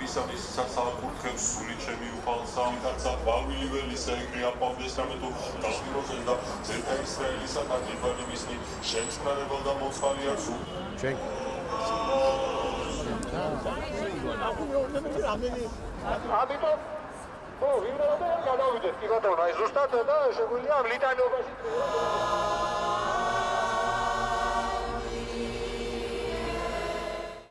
ისამის სასაკურთხევს სული ჩემი უფალსა კაცა ვალვილიველისა ეგრე აპავდეს რამე თუ გასპიროზე და ზეთა ისრაელისა და გიბანი მისნი შემწყნარებელ და მოწყალი არ სულ ჩვენ ამიტომ ვიმრავლე გადავიდეთ კი ბატონო აი ზუსტად და შეგვიძლია ამ ლიტანობაში